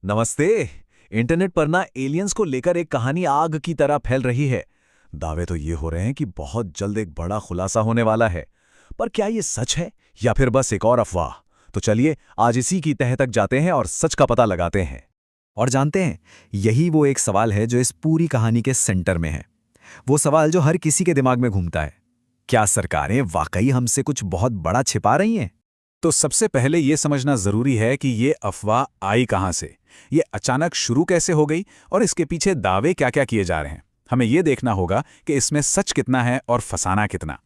नमस्ते। इंटरनेट पर ना एलियंस को लेकर एक कहानी आग की तरह फैल रही है। दावे तो ये हो रहे हैं कि बहुत जल्द एक बड़ा खुलासा होने वाला है। पर क्या ये सच है या फिर बस एक और अफवाह? तो चलिए आज इसी की तह तक जाते हैं और सच का पता लगाते हैं। और जानते हैं, यही वो एक सवाल है जो इस पूरी कहानी के सेंटर में है। वो सवाल जो हर किसी के दिमाग में घूमता है। क्या सरकारें वाकई हमसे कुछ बहुत बड़ा छिपा रही हैं? तो सबसे पहले ये समझना जरूरी है कि ये अफवाह आई कहां से, ये अचानक शुरू कैसे हो गई और इसके पीछे दावे क्या-क्या किए जा रहे हैं। हमें ये देखना होगा कि इसमें सच कितना है और फसाना कितना।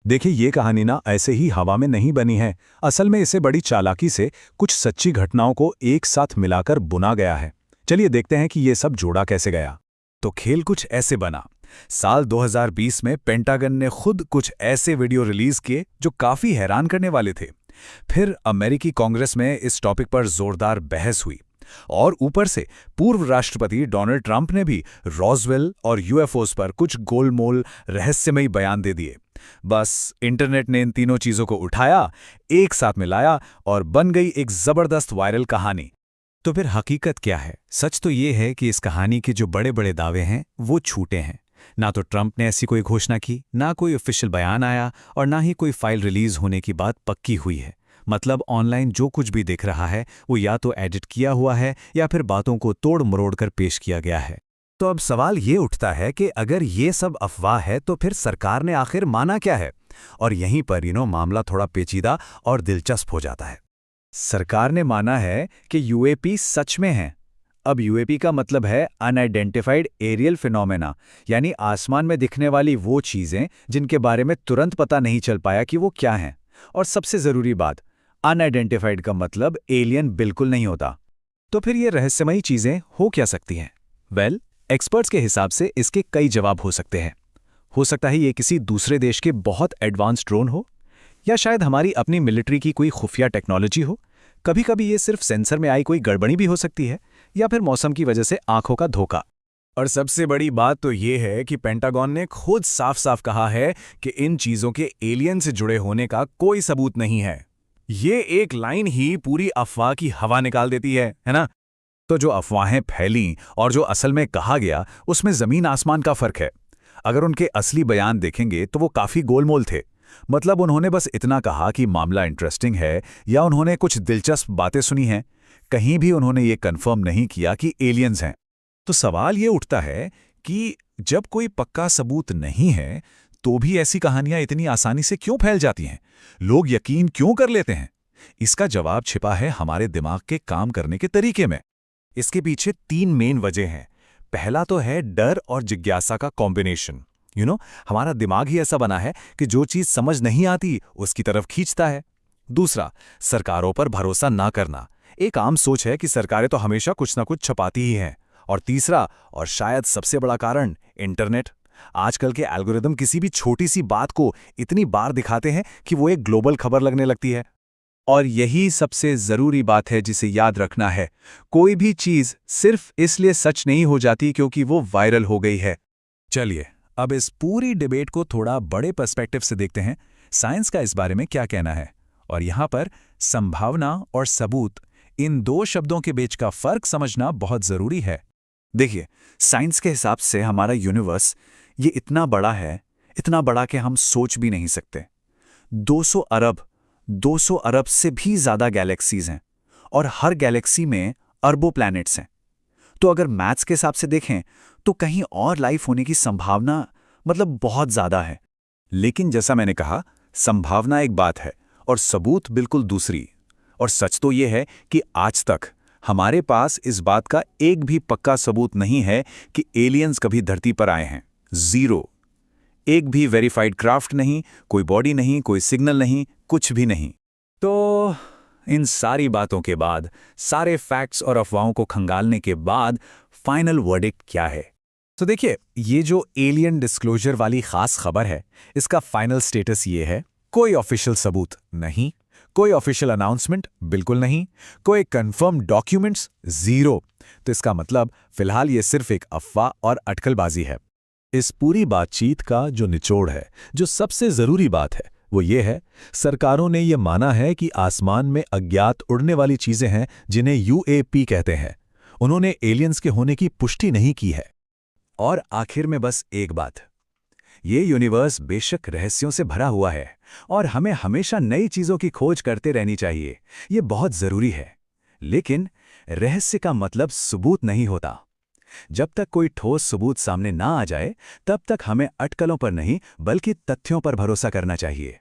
देखिए, ये कहानी ना ऐसे ही हवा में नहीं बनी है। असल में इसे बड़ी चालाकी से कुछ सच्ची घटनाओं को एक साथ मिलाकर बुना गया है। चलिए देखते हैं कि ये सब जोड़ा कैसे गया। तो खेल कुछ ऐसे बना। साल 2020 में पेंटागन ने खुद कुछ ऐसे वीडियो रिलीज किए जो काफी हैरान करने वाले थे। फिर अमेरिकी कांग्रेस में इस टॉपिक पर जोरदार बहस हुई और ऊपर से पूर्व राष्ट्रपति डोनाल्ड ट्रंप ने भी रॉसवेल और यूएफओस पर कुछ गोलमोल रहस्यमयी बयान दे दिए। बस इंटरनेट ने इन तीनों चीजों को उठाया, एक साथ मिलाया और बन गई एक जबरदस्त वायरल कहानी। तो फिर हकीकत क्या है? सच तो ये है कि इस कहानी के जो बड़े बड़े दावे हैं वो झूठे हैं। ना तो ट्रंप ने ऐसी कोई घोषणा की, ना कोई ऑफिशियल बयान आया और ना ही कोई फाइल रिलीज होने की बात पक्की हुई है। मतलब ऑनलाइन जो कुछ भी दिख रहा है वो या तो एडिट किया हुआ है या फिर बातों को तोड़ मरोड़ कर पेश किया गया है। तो अब सवाल ये उठता है कि अगर ये सब अफवाह है तो फिर सरकार ने आखिर माना क्या है? और यहीं पर मामला थोड़ा पेचीदा और दिलचस्प हो जाता है। सरकार ने माना है कि यूएपी सच में है। अब यूएपी का मतलब है अनआइडेंटिफाइड एरियल फिनोमेना, यानी आसमान में दिखने वाली वो चीजें जिनके बारे में तुरंत पता नहीं चल पाया कि वो क्या हैं। और सबसे जरूरी बात, अनआइडेंटिफाइड का मतलब एलियन बिल्कुल नहीं होता। तो फिर ये रहस्यमयी चीजें हो क्या सकती हैं? वेल, एक्सपर्ट्स के हिसाब से इसके कई जवाब हो सकते हैं। हो सकता है ये किसी दूसरे देश के बहुत एडवांस ड्रोन हो, या शायद हमारी अपनी मिलिट्री की कोई खुफिया टेक्नोलॉजी हो। कभी कभी ये सिर्फ सेंसर में आई कोई गड़बड़ी भी हो सकती है, या फिर मौसम की वजह से आंखों का धोखा। और सबसे बड़ी बात तो ये है कि पेंटागन ने खुद साफ साफ कहा है कि इन चीजों के एलियन से जुड़े होने का कोई सबूत नहीं है। ये एक लाइन ही पूरी अफवाह की हवा निकाल देती है ना? तो जो अफवाहें फैलीं और जो असल में कहा गया, उसमें जमीन आसमान का फर्क है। अगर उनके असली बयान देखेंगे तो वो काफी गोलमोल थे। मतलब उन्होंने बस इतना कहा कि मामला इंटरेस्टिंग है या उन्होंने कुछ दिलचस्प बातें सुनी हैं। कहीं भी उन्होंने ये कंफर्म नहीं किया कि एलियंस हैं। तो सवाल ये उठता है कि जब कोई पक्का सबूत नहीं है तो भी ऐसी कहानियां इतनी आसानी से क्यों फैल जाती हैं? लोग यकीन क्यों कर लेते हैं? इसका जवाब छिपा है हमारे दिमाग के काम करने के तरीके में। इसके पीछे 3 मेन वजह हैं। पहला तो है डर और जिज्ञासा का कॉम्बिनेशन। हमारा दिमाग ही ऐसा बना है कि जो चीज समझ नहीं आती उसकी तरफ खींचता है। दूसरा, सरकारों पर भरोसा ना करना। एक आम सोच है कि सरकारें तो हमेशा कुछ ना कुछ छुपाती ही हैं। और तीसरा, और शायद सबसे बड़ा कारण, इंटरनेट। आजकल के एल्गोरिदम किसी भी छोटी सी बात को इतनी बार दिखाते हैं कि वो एक ग्लोबल खबर लगने लगती है। और यही सबसे जरूरी बात है जिसे याद रखना है। कोई भी चीज सिर्फ इसलिए सच नहीं हो जाती क्योंकि वो वायरल हो गई है। चलिए अब इस पूरी डिबेट को थोड़ा बड़े पर्सपेक्टिव से देखते हैं। साइंस का इस बारे में क्या कहना है? और यहां पर संभावना और सबूत, इन दो शब्दों के बीच का फर्क समझना बहुत जरूरी है। देखिए, साइंस के हिसाब से हमारा यूनिवर्स ये इतना बड़ा है, इतना बड़ा कि हम सोच भी नहीं सकते। 200 अरब से भी ज्यादा गैलेक्सीज हैं और हर गैलेक्सी में अरबों प्लैनेट्स हैं। तो अगर मैथ्स के हिसाब से देखें तो कहीं और लाइफ होने की संभावना बहुत ज्यादा है। लेकिन जैसा मैंने कहा, संभावना एक बात है और सबूत बिल्कुल दूसरी। और सच तो यह है कि आज तक हमारे पास इस बात का एक भी पक्का सबूत नहीं है कि एलियंस कभी धरती पर आए हैं। 0। एक भी वेरीफाइड क्राफ्ट नहीं, कोई बॉडी नहीं, कोई सिग्नल नहीं, कुछ भी नहीं। तो इन सारी बातों के बाद, सारे फैक्ट्स और अफवाहों को खंगालने के बाद फाइनल वर्डिक्ट क्या है? तो देखिए, ये जो एलियन डिस्क्लोजर वाली खास खबर है, इसका फाइनल स्टेटस ये है, कोई ऑफिशियल सबूत नहीं, कोई ऑफिशियल अनाउंसमेंट बिल्कुल नहीं, कोई कंफर्म डॉक्यूमेंट्स 0। तो इसका मतलब फिलहाल ये सिर्फ एक अफवाह और अटकलबाजी है। इस पूरी बातचीत का जो निचोड़ है, जो सबसे जरूरी बात है, वो ये है, सरकारों ने ये माना है कि आसमान में अज्ञात उड़ने वाली चीजें हैं जिन्हें यूएपी कहते हैं। उन्होंने एलियंस के होने की पुष्टि नहीं की है। और आखिर में बस एक बात, ये यूनिवर्स बेशक रहस्यों से भरा हुआ है और हमें हमेशा नई चीज़ों की खोज करते रहनी चाहिए, ये बहुत ज़रूरी है। लेकिन रहस्य का मतलब सबूत नहीं होता। जब तक कोई ठोस सबूत सामने ना आ जाए, तब तक हमें अटकलों पर नहीं बल्कि तथ्यों पर भरोसा करना चाहिए।